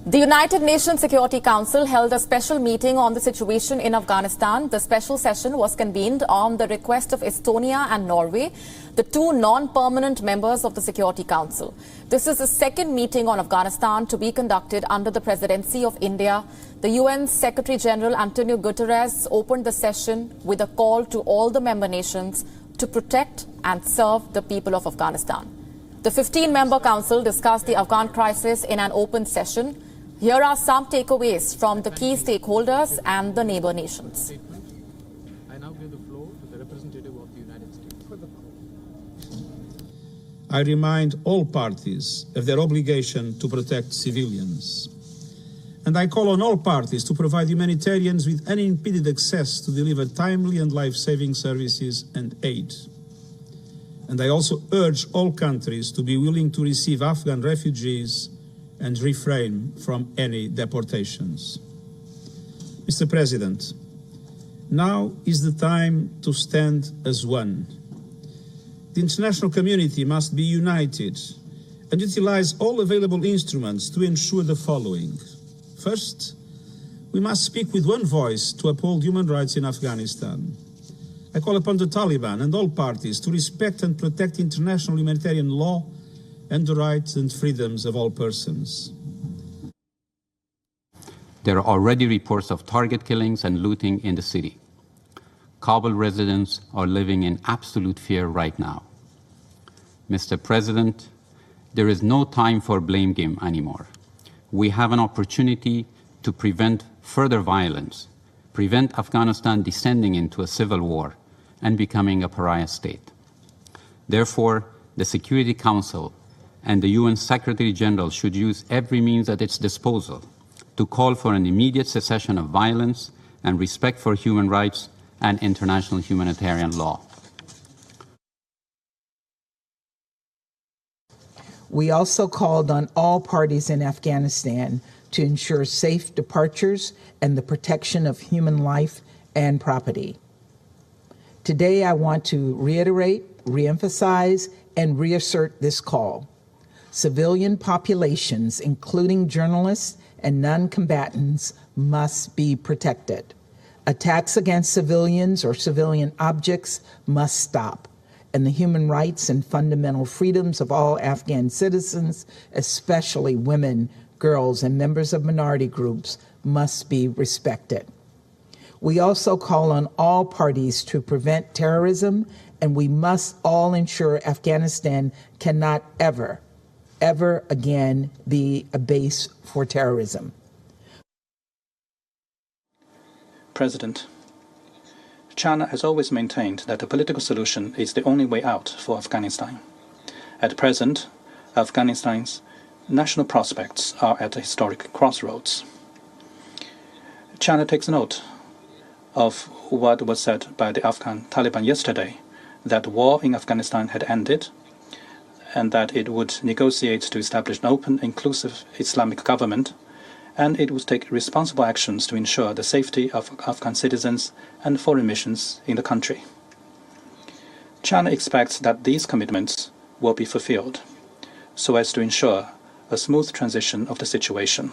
The United Nations Security Council held a special meeting on the situation in Afghanistan. The special session was convened on the request of Estonia and Norway, the two non-permanent members of the Security Council. This is the second meeting on Afghanistan to be conducted under the presidency of India. The UN Secretary General Antonio Guterres opened the session with a call to all the member nations to protect and serve the people of Afghanistan. The 15-member council discussed the Afghan crisis in an open session. Here are some takeaways from the key stakeholders and the neighbor nations. I now give the floor to the representative of the United States. I remind all parties of their obligation to protect civilians. And I call on all parties to provide humanitarians with unimpeded access to deliver timely and life-saving services and aid. And I also urge all countries to be willing to receive Afghan refugees and refrain from any deportations. Mr. President, now is the time to stand as one. The international community must be united and utilize all available instruments to ensure the following. First, we must speak with one voice to uphold human rights in Afghanistan. I call upon the Taliban and all parties to respect and protect international humanitarian law and the rights and freedoms of all persons. There are already reports of target killings and looting in the city. Kabul residents are living in absolute fear right now. Mr. President, there is no time for blame game anymore. We have an opportunity to prevent further violence, prevent Afghanistan descending into a civil war and becoming a pariah state. Therefore, the Security Council and the UN Secretary General should use every means at its disposal to call for an immediate cessation of violence and respect for human rights and international humanitarian law. We also called on all parties in Afghanistan to ensure safe departures and the protection of human life and property. Today, I want to reiterate, reemphasize, and reassert this call. Civilian populations, including journalists and non-combatants, must be protected. Attacks against civilians or civilian objects must stop, and the human rights and fundamental freedoms of all Afghan citizens, especially women, girls, and members of minority groups, must be respected. We also call on all parties to prevent terrorism, and we must all ensure Afghanistan cannot ever again be a base for terrorism. President, China has always maintained that a political solution is the only way out for Afghanistan. At present, Afghanistan's national prospects are at a historic crossroads. China takes note of what was said by the Afghan Taliban yesterday, that war in Afghanistan had ended and that it would negotiate to establish an open, inclusive Islamic government, and it would take responsible actions to ensure the safety of Afghan citizens and foreign missions in the country. China expects that these commitments will be fulfilled so as to ensure a smooth transition of the situation.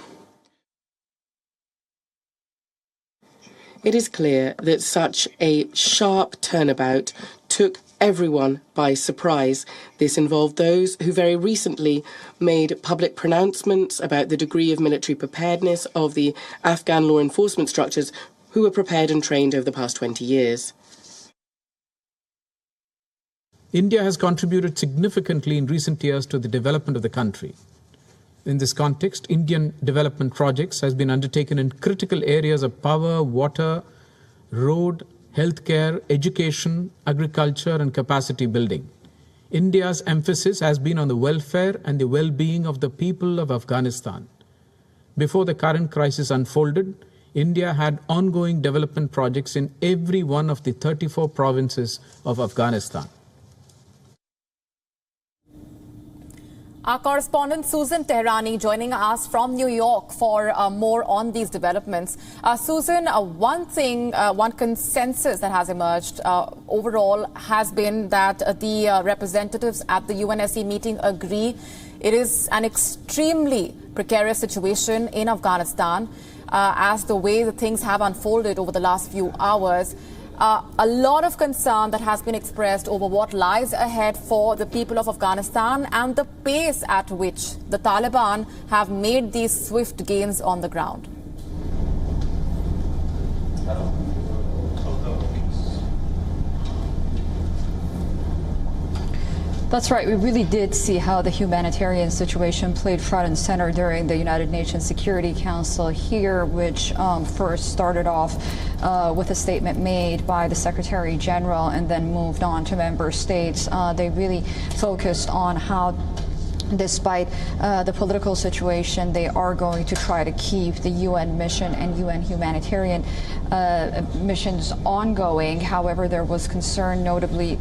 It is clear that such a sharp turnabout took everyone by surprise. This involved those who very recently made public pronouncements about the degree of military preparedness of the Afghan law enforcement structures who were prepared and trained over the past 20 years. India has contributed significantly in recent years to the development of the country. In this context, Indian development projects has been undertaken in critical areas of power, water, road, healthcare, education, agriculture, and capacity building. India's emphasis has been on the welfare and the well-being of the people of Afghanistan. Before the current crisis unfolded, India had ongoing development projects in every one of the 34 provinces of Afghanistan. Our correspondent Susan Tehrani joining us from New York for more on these developments. Susan, one consensus that has emerged overall has been that the representatives at the UNSC meeting agree It is an extremely precarious situation in Afghanistan as the way the things have unfolded over the last few hours. A lot of concern that has been expressed over what lies ahead for the people of Afghanistan and the pace at which the Taliban have made these swift gains on the ground. That's right. We really did see how the humanitarian situation played front and center during the United Nations Security Council here, which first started off with a statement made by the Secretary General and then moved on to member states. They really focused on how, despite the political situation, they are going to try to keep the UN mission and UN humanitarian missions ongoing. However, there was concern notably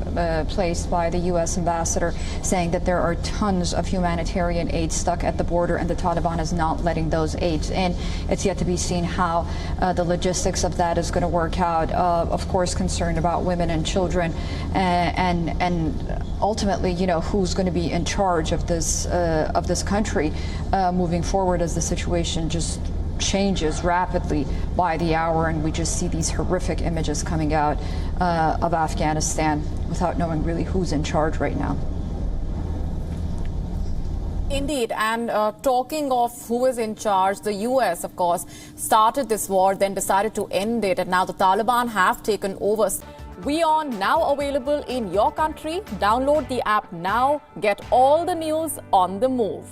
placed by the U.S. ambassador saying that there are tons of humanitarian aid stuck at the border and the Taliban is not letting those aids in. It's yet to be seen how the logistics of that is going to work out. Of course, concerned about women and children and ultimately, you know, who's going to be in charge of this country moving forward as the situation just changes rapidly by the hour, and we just see these horrific images coming out of Afghanistan without knowing really who's in charge right now. Indeed, and talking of who is in charge, the US, of course, started this war, then decided to end it, and now the Taliban have taken over. WION now available in your country. Download the app now. Get all the news on the move.